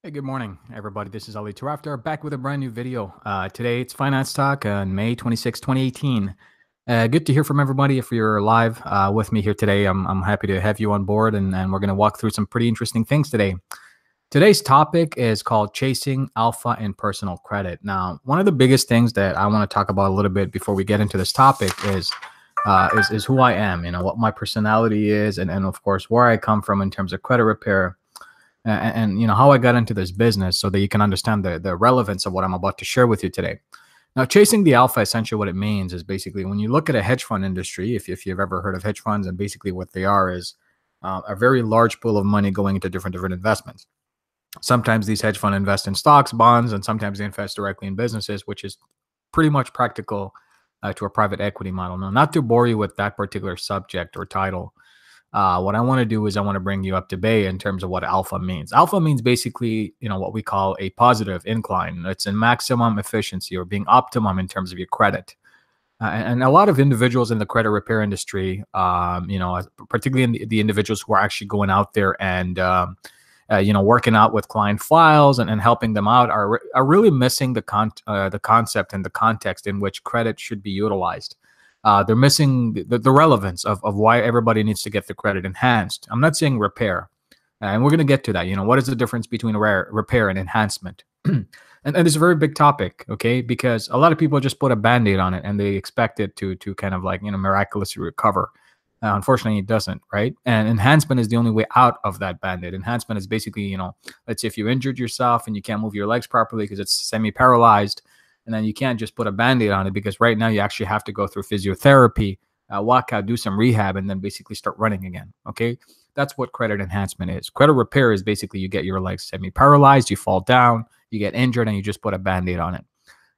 Hey, good morning, everybody. This is Ali Taraftar back with a brand new video. Today it's Finance Talk on May 26, 2018. Good to hear from everybody. If you're live with me here today, I'm happy to have you on board, and we're going to walk through some pretty interesting things today. Today's topic is called Chasing Alpha in Personal Credit. Now, one of the biggest things that I want to talk about a little bit before we get into this topic is who I am, what my personality is, and of course, where I come from in terms of credit repair and how I got into this business so that you can understand the relevance of what I'm about to share with you today. Now, chasing the alpha, essentially what it means is basically when you look at a hedge fund industry, if you've ever heard of hedge funds, and basically what they are is a very large pool of money going into different investments. Sometimes these hedge funds invest in stocks, bonds, and sometimes they invest directly in businesses, which is pretty much practical to a private equity model. Now, not to bore you with that particular subject or title, what I want to do is I want to bring you up to date in terms of what alpha means. Alpha means basically, what we call a positive incline. It's in maximum efficiency or being optimum in terms of your credit. And a lot of individuals in the credit repair industry, particularly in the individuals who are actually going out there and, working out with client files and helping them out are really missing the concept and the context in which credit should be utilized. They're missing the relevance of why everybody needs to get the credit enhanced. I'm not saying repair, and we're going to get to that. What is the difference between repair and enhancement? and it's a very big topic, okay? Because a lot of people just put a Band-Aid on it and they expect it to kind of like, miraculously recover. Unfortunately, it doesn't, right? And enhancement is the only way out of that Band-Aid. Enhancement is basically, let's say if you injured yourself and you can't move your legs properly because it's semi-paralyzed, and then you can't just put a Band-Aid on it because right now you actually have to go through physiotherapy, walk out, do some rehab, and then basically start running again, okay? That's what credit enhancement is. Credit repair is basically you get your legs semi-paralyzed, you fall down, you get injured, and you just put a Band-Aid on it.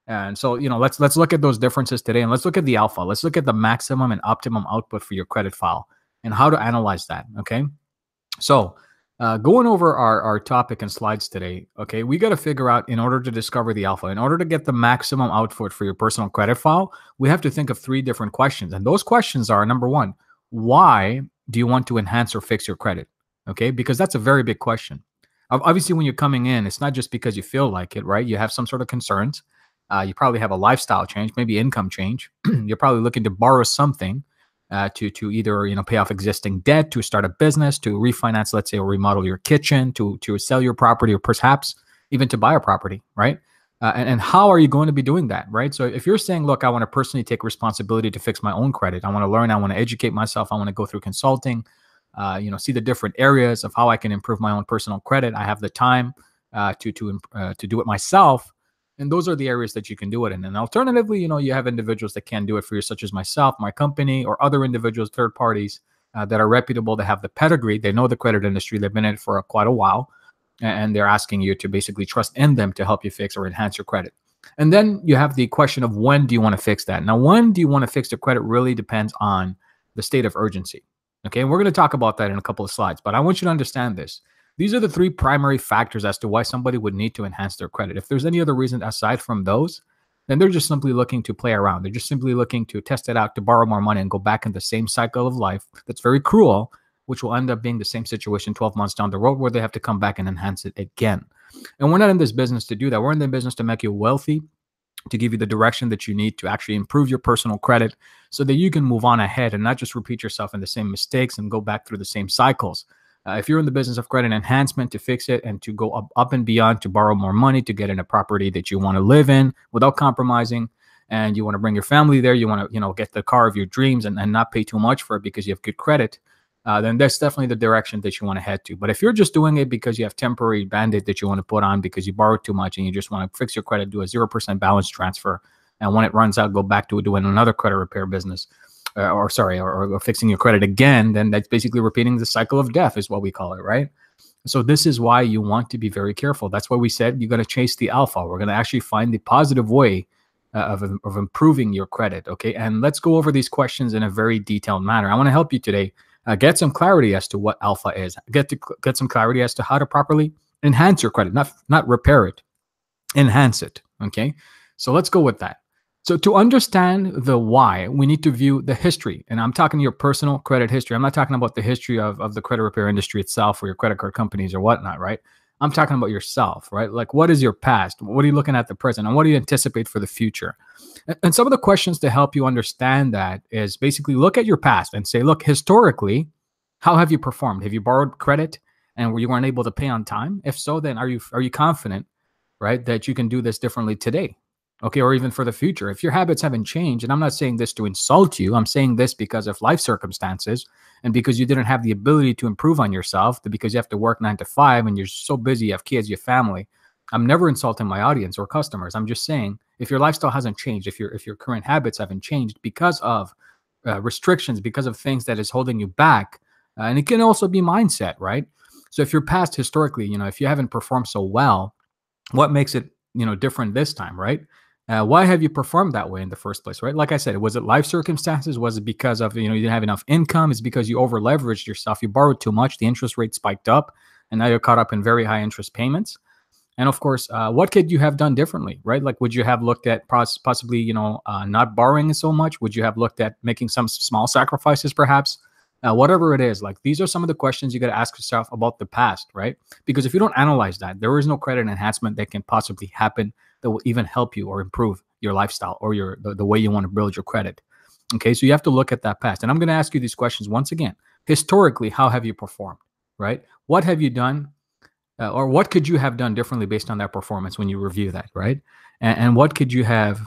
And so, let's look at those differences today, and let's look at the alpha. Let's look at the maximum and optimum output for your credit file and how to analyze that, okay? So, going over our topic and slides today, okay, we got to figure out, in order to discover the alpha, in order to get the maximum output for your personal credit file, we have to think of 3 different questions. And those questions are, number 1, why do you want to enhance or fix your credit? Okay, because that's a very big question. Obviously, when you're coming in, it's not just because you feel like it, right? You have some sort of concerns. You probably have a lifestyle change, maybe income change. You're probably looking to borrow something to either pay off existing debt, to start a business, to refinance, let's say, or remodel your kitchen, to sell your property, or perhaps even to buy a property, right? And how are you going to be doing that, right? So if you're saying, look, I want to personally take responsibility to fix my own credit, I want to learn, I want to educate myself, I want to go through consulting, see the different areas of how I can improve my own personal credit. I have the time to do it myself. And those are the areas that you can do it in. And alternatively, you have individuals that can do it for you, such as myself, my company, or other individuals, third parties that are reputable, that have the pedigree. They know the credit industry. They've been in it for quite a while. And they're asking you to basically trust in them to help you fix or enhance your credit. And then you have the question of when do you want to fix that? Now, when do you want to fix the credit really depends on the state of urgency. Okay, and we're going to talk about that in a couple of slides. But I want you to understand this. These are the 3 primary factors as to why somebody would need to enhance their credit. If there's any other reason aside from those, then they're just simply looking to play around. They're just simply looking to test it out, to borrow more money and go back in the same cycle of life that's very cruel, which will end up being the same situation 12 months down the road where they have to come back and enhance it again. And we're not in this business to do that. We're in the business to make you wealthy, to give you the direction that you need to actually improve your personal credit so that you can move on ahead and not just repeat yourself in the same mistakes and go back through the same cycles. If you're in the business of credit enhancement, to fix it and to go up and beyond, to borrow more money, to get in a property that you want to live in without compromising, and you want to bring your family there, you want to, get the car of your dreams and not pay too much for it because you have good credit, then that's definitely the direction that you want to head to. But if you're just doing it because you have temporary Band-Aid that you want to put on because you borrowed too much and you just want to fix your credit, do a 0% balance transfer, and when it runs out, go back to doing another credit repair business, or fixing your credit again, then that's basically repeating the cycle of death is what we call it, right? So this is why you want to be very careful. That's why we said you got to chase the alpha. We're going to actually find the positive way of improving your credit, okay? And let's go over these questions in a very detailed manner. I want to help you today get some clarity as to what alpha is, get some clarity as to how to properly enhance your credit, not repair it, enhance it, okay? So let's go with that. So to understand the why, we need to view the history. And I'm talking your personal credit history. I'm not talking about the history of the credit repair industry itself or your credit card companies or whatnot, right? I'm talking about yourself, right? Like, what is your past? What are you looking at the present? And what do you anticipate for the future? And some of the questions to help you understand that is basically look at your past and say, look, historically, how have you performed? Have you borrowed credit and you weren't able to pay on time? If so, then are you confident, right, that you can do this differently today? Okay, or even for the future. If your habits haven't changed, and I'm not saying this to insult you, I'm saying this because of life circumstances and because you didn't have the ability to improve on yourself, because you have to work 9 to 5 and you're so busy, you have kids, you have family. I'm never insulting my audience or customers. I'm just saying if your lifestyle hasn't changed, if your current habits haven't changed because of restrictions, because of things that is holding you back, and it can also be mindset, right? So if your past historically, if you haven't performed so well, what makes it different this time, right? Why have you performed that way in the first place, right? Like I said, was it life circumstances? Was it because of you didn't have enough income? Is it because you over leveraged yourself? You borrowed too much. The interest rate spiked up, and now you're caught up in very high interest payments. And of course, what could you have done differently, right? Like, would you have looked at possibly not borrowing so much? Would you have looked at making some small sacrifices, perhaps? Whatever it is, like, these are some of the questions you got to ask yourself about the past, right? Because if you don't analyze that, there is no credit enhancement that can possibly happen that will even help you or improve your lifestyle or the way you want to build your credit. Okay, so you have to look at that past. And I'm going to ask you these questions once again. Historically, how have you performed, right? What have you done or what could you have done differently based on that performance when you review that, right? And what could you have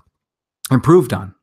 improved on?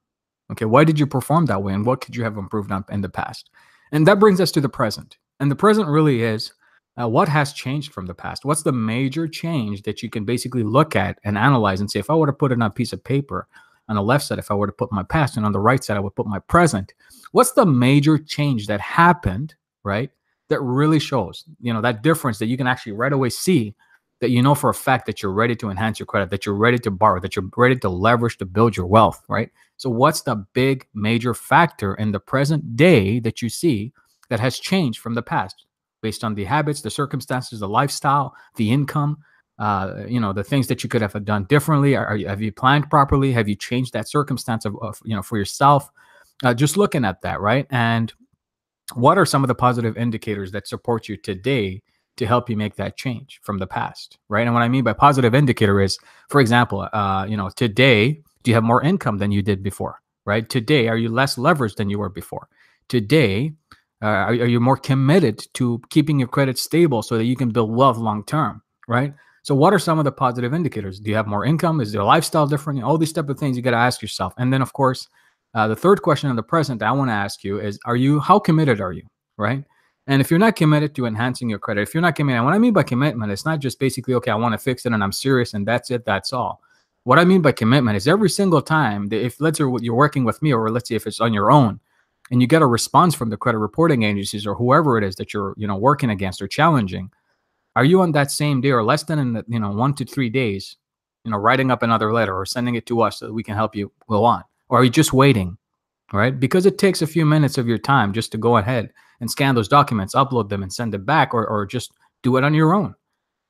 Okay, why did you perform that way? And what could you have improved on in the past? And that brings us to the present. And the present really is what has changed from the past? What's the major change that you can basically look at and analyze and say, if I were to put it on a piece of paper, on the left side, if I were to put my past, and on the right side, I would put my present. What's the major change that happened, right? That really shows, that difference that you can actually right away see that for a fact that you're ready to enhance your credit, that you're ready to borrow, that you're ready to leverage to build your wealth, right? So what's the big major factor in the present day that you see that has changed from the past based on the habits, the circumstances, the lifestyle, the income, the things that you could have done differently? Have you planned properly? Have you changed that circumstance of for yourself? Just looking at that, right? And what are some of the positive indicators that support you today to help you make that change from the past, right? And what I mean by positive indicator is, for example, today, do you have more income than you did before, right? Today, are you less leveraged than you were before? Today, are you more committed to keeping your credit stable so that you can build wealth long term, right? So what are some of the positive indicators? Do you have more income? Is your lifestyle different? All these type of things you got to ask yourself. And then, of course, the third question in the present that I want to ask you is, how committed are you, right? And if you're not committed to enhancing your credit, if you're not committed, and what I mean by commitment, it's not just basically, okay, I want to fix it and I'm serious and that's it, that's all. What I mean by commitment is every single time, if let's say you're working with me, or let's say if it's on your own, and you get a response from the credit reporting agencies or whoever it is that you're working against or challenging, are you on that same day or less than in 1 to 3 days, writing up another letter or sending it to us so that we can help you go on? Or are you just waiting, right? Because it takes a few minutes of your time just to go ahead and scan those documents, upload them and send it back, or just do it on your own,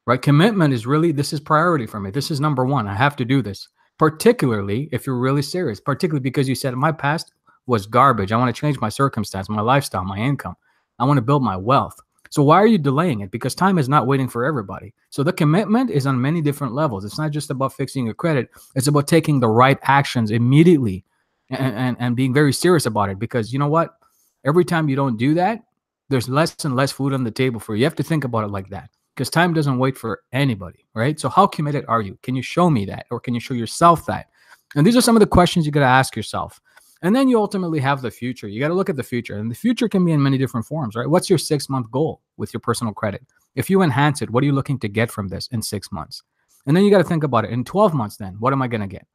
right? Commitment is really, this is priority for me. This is number one. I have to do this, particularly if you're really serious, particularly because you said my past was garbage. I want to change my circumstance, my lifestyle, my income. I want to build my wealth. So why are you delaying it? Because time is not waiting for everybody. So the commitment is on many different levels. It's not just about fixing your credit. It's about taking the right actions immediately and being very serious about it. Because you know what? Every time you don't do that, there's less and less food on the table for you. You have to think about it like that, because time doesn't wait for anybody, right? So how committed are you? Can you show me that? Or can you show yourself that? And these are some of the questions you got to ask yourself. And then you ultimately have the future. You got to look at the future. And the future can be in many different forms, right? What's your 6-month goal with your personal credit? If you enhance it, what are you looking to get from this in 6 months? And then you got to think about it. In 12 months, then, what am I going to get?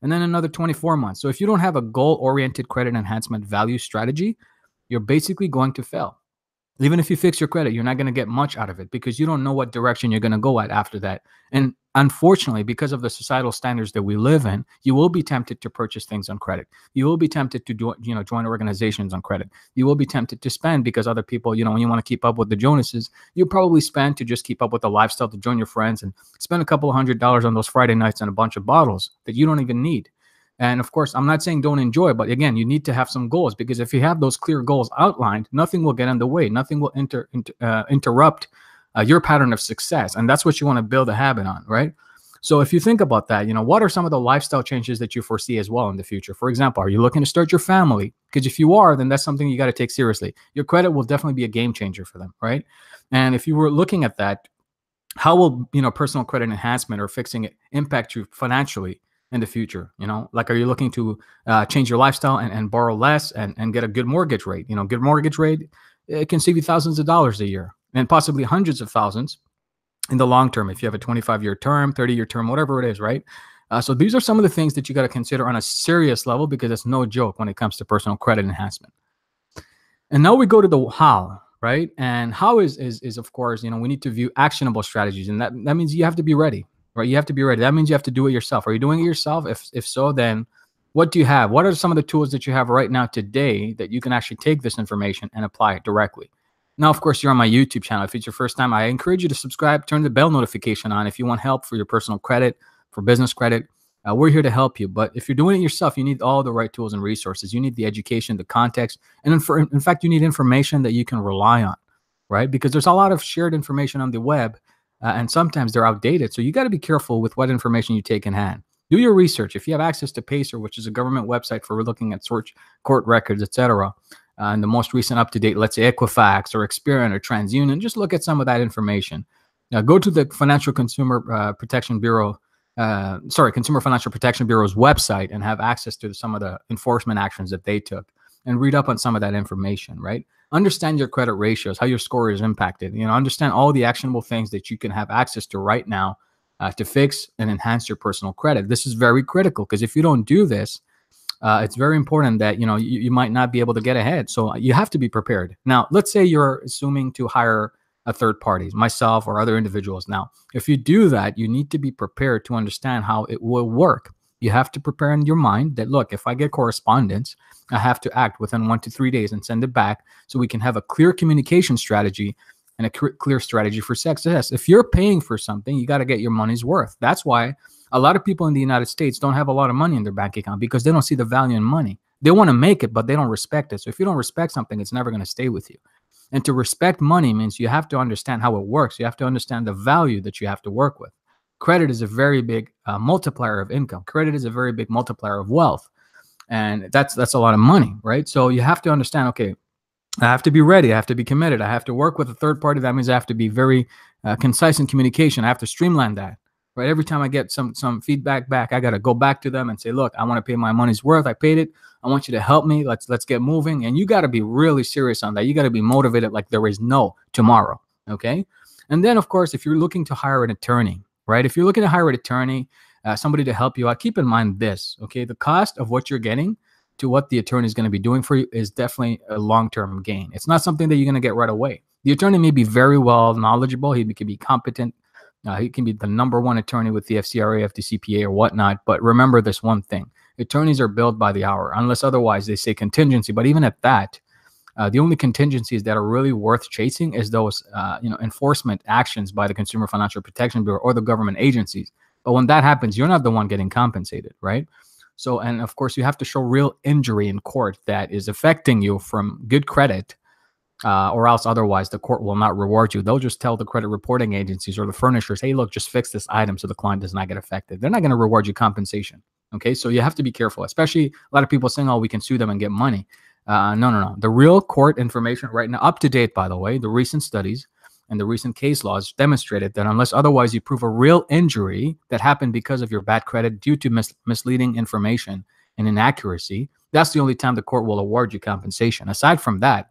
And then another 24 months. So if you don't have a goal-oriented credit enhancement value strategy, you're basically going to fail. Even if you fix your credit, you're not going to get much out of it because you don't know what direction you're going to go at after that. And unfortunately, because of the societal standards that we live in, you will be tempted to purchase things on credit. You will be tempted to join organizations on credit. You will be tempted to spend because other people, when you want to keep up with the Jonases, you probably spend to just keep up with the lifestyle, to join your friends and spend a couple of $100s on those Friday nights and a bunch of bottles that you don't even need. And of course, I'm not saying don't enjoy, but again, you need to have some goals, because if you have those clear goals outlined, nothing will get in the way. Nothing will interrupt your pattern of success. And that's what you want to build a habit on, right? So if you think about that, what are some of the lifestyle changes that you foresee as well in the future? For example, are you looking to start your family? Because if you are, then that's something you got to take seriously. Your credit will definitely be a game changer for them, right? And if you were looking at that, how will personal credit enhancement or fixing it impact you financially in the future? Like, are you looking to change your lifestyle and borrow less and get a good mortgage rate? Good mortgage rate, it can save you thousands of dollars a year and possibly hundreds of thousands in the long term if you have a 25-year term, 30-year term, whatever it is, right? So these are some of the things that you got to consider on a serious level, because it's no joke when it comes to personal credit enhancement. And now we go to the how, right? And how is of course, we need to view actionable strategies, and that means you have to be ready, right? You have to be ready. That means you have to do it yourself. Are you doing it yourself? If so, then what do you have? What are some of the tools that you have right now today that you can actually take this information and apply it directly? Now, of course, you're on my YouTube channel. If it's your first time, I encourage you to subscribe, turn the bell notification on if you want help for your personal credit, for business credit. We're here to help you. But if you're doing it yourself, you need all the right tools and resources. You need the education, the context, and in fact, you need information that you can rely on, right? Because there's a lot of shared information on the web, and sometimes they're outdated. So you got to be careful with what information you take in hand. Do your research. If you have access to Pacer, which is a government website for looking at search court records, etc., and the most recent up-to-date, let's say Equifax or Experian or TransUnion, just look at some of that information. Now, go to the Consumer Financial Protection Bureau's website and have access to some of the enforcement actions that they took, and read up on some of that information, right? Understand your credit ratios, how your score is impacted. Understand all the actionable things that you can have access to right now to fix and enhance your personal credit. This is very critical, because if you don't do this, it's very important that you might not be able to get ahead. So you have to be prepared. Now, let's say you're assuming to hire a third party, myself or other individuals. Now, if you do that, you need to be prepared to understand how it will work. You have to prepare in your mind that, look, if I get correspondence, I have to act within 1 to 3 days and send it back, so we can have a clear communication strategy and a clear strategy for success. If you're paying for something, you got to get your money's worth. That's why a lot of people in the United States don't have a lot of money in their bank account, because they don't see the value in money. They want to make it, but they don't respect it. So if you don't respect something, it's never going to stay with you. And to respect money means you have to understand how it works. You have to understand the value that you have to work with. Credit is a very big multiplier of income. Credit is a very big multiplier of wealth. And that's a lot of money, right? So you have to understand, okay, I have to be ready. I have to be committed. I have to work with a third party. That means I have to be very concise in communication. I have to streamline that. Right? Every time I get some feedback back, I got to go back to them and say, look, I want to pay my money's worth. I paid it. I want you to help me. Let's get moving. And you got to be really serious on that. You got to be motivated like there is no tomorrow. Okay. And then, of course, if you're looking to hire an attorney, right? If you're looking to hire an attorney, somebody to help you out, keep in mind this, okay? The cost of what you're getting to what the attorney is going to be doing for you is definitely a long-term gain. It's not something that you're going to get right away. The attorney may be very well knowledgeable. He can be competent. He can be the #1 attorney with the FCRA, FDCPA, or whatnot. But remember this one thing. Attorneys are billed by the hour, unless otherwise they say contingency. But even at that, the only contingencies that are really worth chasing is those enforcement actions by the Consumer Financial Protection Bureau or the government agencies. But when that happens, you're not the one getting compensated, right? So, and of course, you have to show real injury in court that is affecting you from good credit, or else otherwise the court will not reward you. They'll just tell the credit reporting agencies or the furnishers, hey, look, just fix this item so the client does not get affected. They're not going to reward you compensation. Okay, so you have to be careful, especially a lot of people saying, oh, we can sue them and get money. No. The real court information right now, up to date, by the way, the recent studies and the recent case laws demonstrated that unless otherwise you prove a real injury that happened because of your bad credit due to misleading information and inaccuracy, that's the only time the court will award you compensation. Aside from that,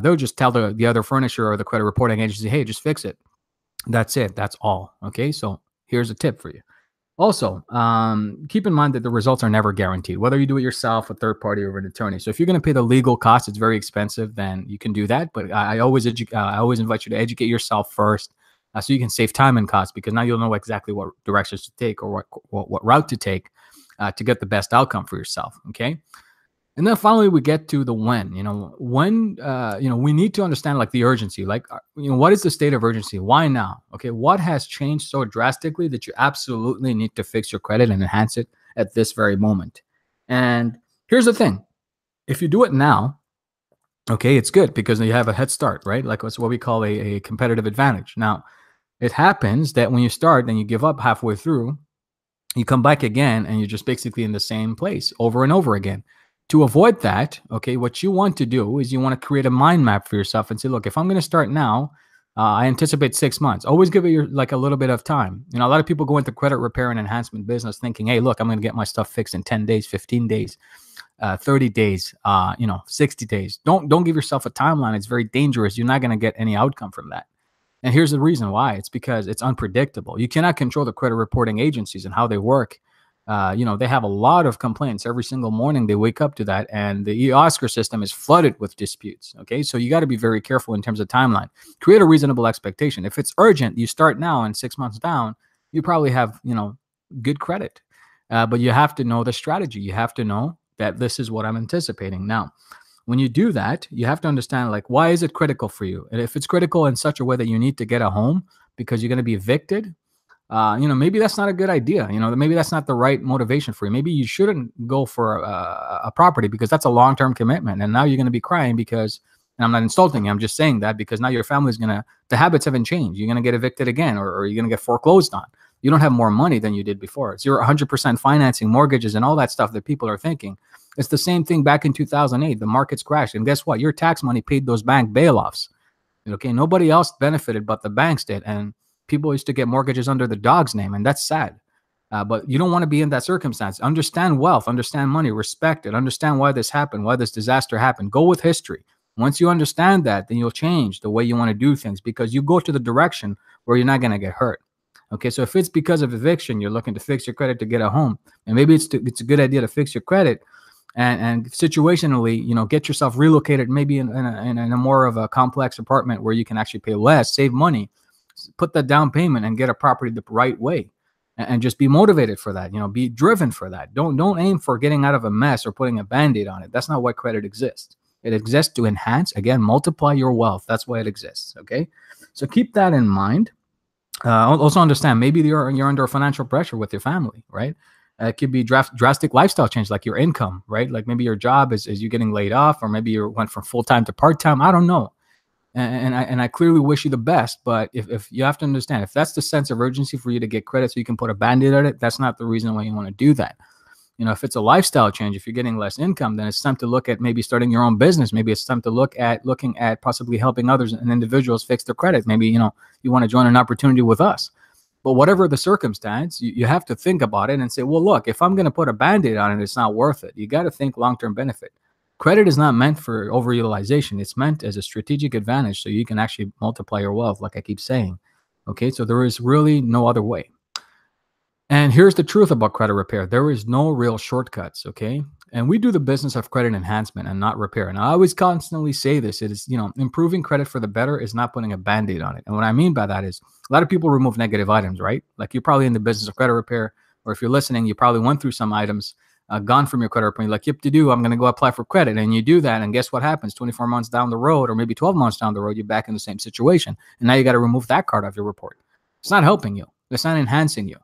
they'll just tell the other furnisher or the credit reporting agency, hey, just fix it. That's it. That's all. Okay, so here's a tip for you. Also, keep in mind that the results are never guaranteed, whether you do it yourself, a third party, or an attorney. So if you're going to pay the legal cost, it's very expensive, then you can do that. But I always invite you to educate yourself first, so you can save time and cost, because now you'll know exactly what directions to take or what route to take to get the best outcome for yourself. Okay. And then finally, we get to the when. We need to understand like the urgency. Like, what is the state of urgency? Why now? Okay, what has changed so drastically that you absolutely need to fix your credit and enhance it at this very moment? And here's the thing: if you do it now, Okay, it's good because you have a head start, right? Like what's what we call a competitive advantage. Now, it happens that when you start and you give up halfway through, you come back again and you're just basically in the same place over and over again. To avoid that, okay, what you want to do is you want to create a mind map for yourself and say, look, if I'm going to start now, I anticipate 6 months. Always give it your like a little bit of time. You know, a lot of people go into credit repair and enhancement business thinking, hey, look, I'm going to get my stuff fixed in 10 days, 15 days, 30 days, 60 days. Don't give yourself a timeline. It's very dangerous. You're not going to get any outcome from that. And here's the reason why. It's because it's unpredictable. You cannot control the credit reporting agencies and how they work. They have a lot of complaints every single morning. They wake up to that, and the eOscar system is flooded with disputes. Okay, so you got to be very careful in terms of timeline. Create a reasonable expectation. If it's urgent, you start now, and 6 months down, you probably have good credit. But you have to know the strategy. You have to know that this is what I'm anticipating now. When you do that, you have to understand, like, why is it critical for you? And if it's critical in such a way that you need to get a home because you're going to be evicted, maybe that's not a good idea. Maybe that's not the right motivation for you. Maybe you shouldn't go for a property because that's a long-term commitment. And now you're going to be crying because, and I'm not insulting you, I'm just saying that because now your family's the habits haven't changed. You're going to get evicted again, or you're going to get foreclosed on. You don't have more money than you did before. It's your 100% financing, mortgages, and all that stuff that people are thinking. It's the same thing back in 2008. The markets crashed. And guess what? Your tax money paid those bank bailouts. Okay. Nobody else benefited, but the banks did. And people used to get mortgages under the dog's name. And that's sad. But you don't want to be in that circumstance. Understand wealth, understand money, respect it, understand why this happened, why this disaster happened. Go with history. Once you understand that, then you'll change the way you want to do things because you go to the direction where you're not going to get hurt. Okay, so if it's because of eviction, you're looking to fix your credit to get a home, and maybe it's a good idea to fix your credit and situationally, get yourself relocated maybe in a more of a complex apartment where you can actually pay less, save money, put that down payment and get a property the right way, and just be motivated for that. Be driven for that. Don't aim for getting out of a mess or putting a Band-Aid on it. That's not why credit exists. It exists to enhance, again, multiply your wealth. That's why it exists. Okay, so keep that in mind. Also understand maybe you're under financial pressure with your family, right? It could be drastic lifestyle change, like your income, right? Like maybe your job is you getting laid off, or maybe you went from full-time to part-time. I don't know. And I clearly wish you the best, but if you have to understand, if that's the sense of urgency for you to get credit so you can put a Band-Aid on it, that's not the reason why you want to do that. If it's a lifestyle change, if you're getting less income, then it's time to look at maybe starting your own business. Maybe it's time to looking at possibly helping others and individuals fix their credit. Maybe, you want to join an opportunity with us. But whatever the circumstance, you have to think about it and say, well, look, if I'm going to put a Band-Aid on it, it's not worth it. You got to think long-term benefit. Credit is not meant for overutilization. It's meant as a strategic advantage so you can actually multiply your wealth, like I keep saying. Okay, so there is really no other way. And here's the truth about credit repair. There is no real shortcuts, okay? And we do the business of credit enhancement and not repair. And I always constantly say this. It is, improving credit for the better is not putting a Band-Aid on it. And what I mean by that is a lot of people remove negative items, right? Like you're probably in the business of credit repair, or if you're listening, you probably went through some items, gone from your credit repair. You're like, yep, I'm going to go apply for credit. And you do that. And guess what happens? 24 months down the road, or maybe 12 months down the road, you're back in the same situation. And now you got to remove that card off your report. It's not helping you. It's not enhancing you.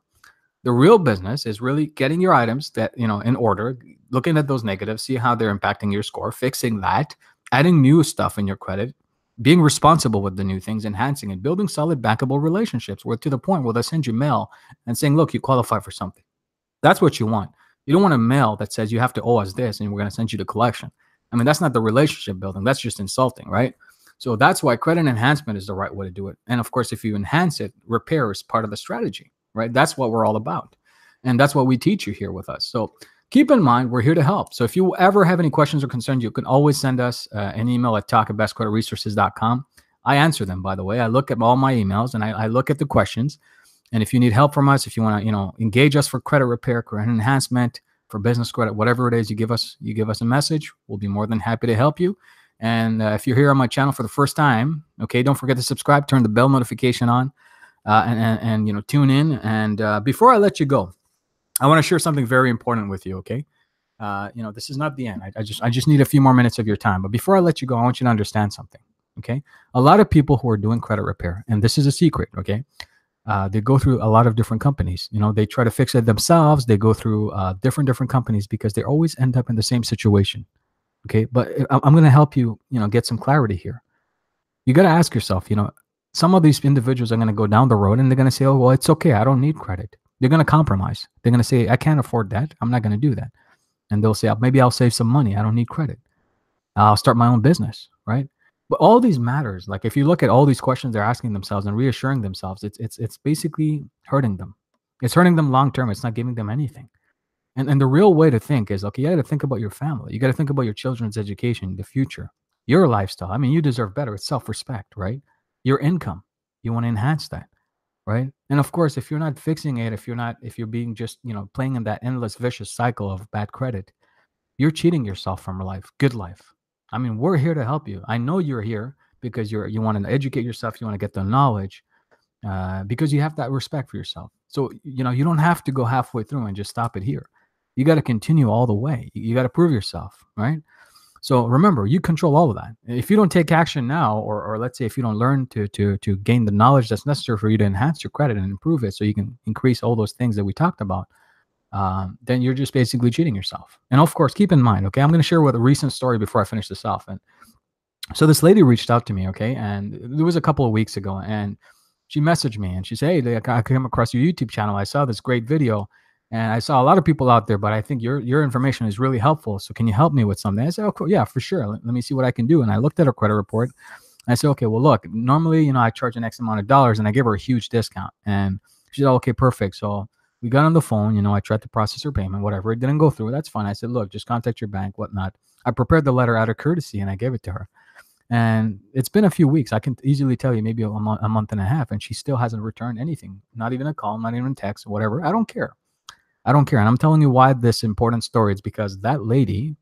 The real business is really getting your items that, in order, looking at those negatives, see how they're impacting your score, fixing that, adding new stuff in your credit, being responsible with the new things, enhancing it, building solid bankable relationships where to the point where they send you mail and saying, look, you qualify for something. That's what you want. You don't want a mail that says you have to owe us this and we're going to send you to collection. I mean, that's not the relationship building. That's just insulting, right? So that's why credit enhancement is the right way to do it. And of course, if you enhance it, repair is part of the strategy. Right? That's what we're all about. And that's what we teach you here with us. So keep in mind, we're here to help. So if you ever have any questions or concerns, you can always send us an email at talk@bestcreditresources.com. I answer them, by the way. I look at all my emails and I look at the questions. And if you need help from us, if you want to, engage us for credit repair, credit enhancement, for business credit, whatever it is, you give us a message. We'll be more than happy to help you. And if you're here on my channel for the first time, okay, don't forget to subscribe, turn the bell notification on. And tune in. And before I let you go, I want to share something very important with you. Okay, this is not the end. I just need a few more minutes of your time. But before I let you go, I want you to understand something. Okay, a lot of people who are doing credit repair, and this is a secret. Okay, they go through a lot of different companies. They try to fix it themselves. They go through different companies because they always end up in the same situation. Okay. But I'm going to help you, get some clarity here. You got to ask yourself, some of these individuals are going to go down the road and they're going to say, oh, well, it's okay. I don't need credit. They're going to compromise. They're going to say, I can't afford that. I'm not going to do that. And they'll say, maybe I'll save some money. I don't need credit. I'll start my own business. Right. But all these matters, like if you look at all these questions they're asking themselves and reassuring themselves, it's basically hurting them. It's hurting them long term. It's not giving them anything. And the real way to think is, okay, you got to think about your family. You got to think about your children's education, the future, your lifestyle. I mean, you deserve better. It's self-respect, right? Your income. You want to enhance that, right? And of course, if you're not fixing it, if you're being just, playing in that endless vicious cycle of bad credit, you're cheating yourself from life, good life. I mean, we're here to help you. I know you're here because you want to educate yourself. You want to get the knowledge because you have that respect for yourself. So, you don't have to go halfway through and just stop it here. You got to continue all the way. You got to prove yourself, right? So remember, you control all of that. If you don't take action now, or let's say if you don't learn to gain the knowledge that's necessary for you to enhance your credit and improve it, so you can increase all those things that we talked about, then you're just basically cheating yourself. And of course, keep in mind, okay, I'm going to share with a recent story before I finish this off. And so this lady reached out to me, okay, and it was a couple of weeks ago, and she messaged me and she said, hey, I came across your YouTube channel. I saw this great video and I saw a lot of people out there, but I think your information is really helpful. So can you help me with something? I said, oh, cool. Yeah, for sure. Let me see what I can do. And I looked at her credit report. I said, okay, well, look, normally, I charge an X amount of dollars, and I gave her a huge discount. And she said, okay, perfect. So we got on the phone, I tried to process her payment, whatever. It didn't go through. That's fine. I said, look, just contact your bank, whatnot. I prepared the letter out of courtesy and I gave it to her. And it's been a few weeks. I can easily tell you maybe a month and a half, and she still hasn't returned anything. Not even a call, not even a text, whatever. I don't care. I don't care. And I'm telling you why this important story is because that lady,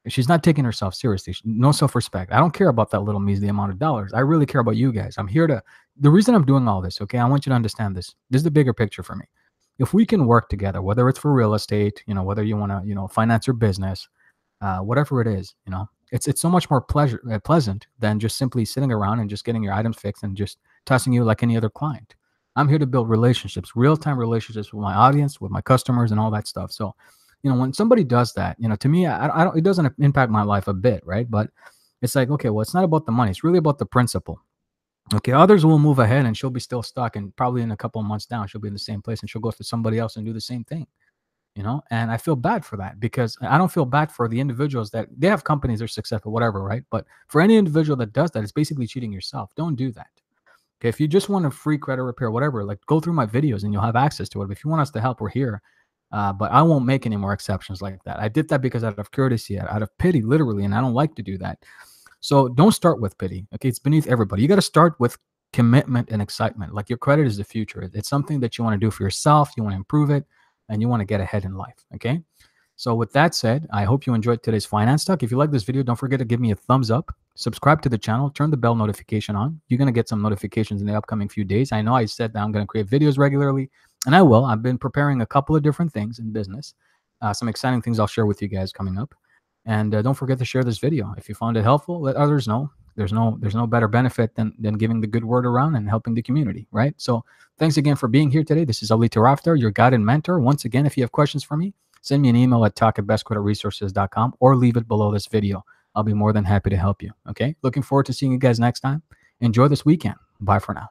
she's not taking herself seriously. No self-respect. I don't care about that little measly amount of dollars. I really care about you guys. The reason I'm doing all this, okay, I want you to understand this. This is the bigger picture for me. If we can work together, whether it's for real estate, whether you want to, finance your business, whatever it is, it's so much more pleasant than just simply sitting around and just getting your items fixed and just tossing you like any other client. I'm here to build relationships, real-time relationships with my audience, with my customers, and all that stuff. So, when somebody does that, to me, I don't. It doesn't impact my life a bit, right? But it's like, okay, well, it's not about the money. It's really about the principle. Okay, others will move ahead, and she'll be still stuck, and probably in a couple of months down, she'll be in the same place, and she'll go to somebody else and do the same thing. And I feel bad for that because I don't feel bad for the individuals that they have companies, they're successful, whatever, right? But for any individual that does that, it's basically cheating yourself. Don't do that. Okay. If you just want a free credit repair, whatever, like go through my videos and you'll have access to it. But if you want us to help, we're here. But I won't make any more exceptions like that. I did that because out of courtesy, out of pity, literally, and I don't like to do that. So don't start with pity. Okay. It's beneath everybody. You got to start with commitment and excitement. Like your credit is the future. It's something that you want to do for yourself. You want to improve it and you want to get ahead in life. Okay. So with that said, I hope you enjoyed today's finance talk. If you like this video, don't forget to give me a thumbs up, subscribe to the channel, turn the bell notification on. You're going to get some notifications in the upcoming few days. I know I said that I'm going to create videos regularly, and I will. I've been preparing a couple of different things in business, some exciting things I'll share with you guys coming up. And don't forget to share this video. If you found it helpful, let others know. There's no better benefit than giving the good word around and helping the community, right? So thanks again for being here today. This is Ali Taraftar, your guide and mentor. Once again, if you have questions for me, send me an email at talk@bestcreditresources.com or leave it below this video. I'll be more than happy to help you, okay? Looking forward to seeing you guys next time. Enjoy this weekend. Bye for now.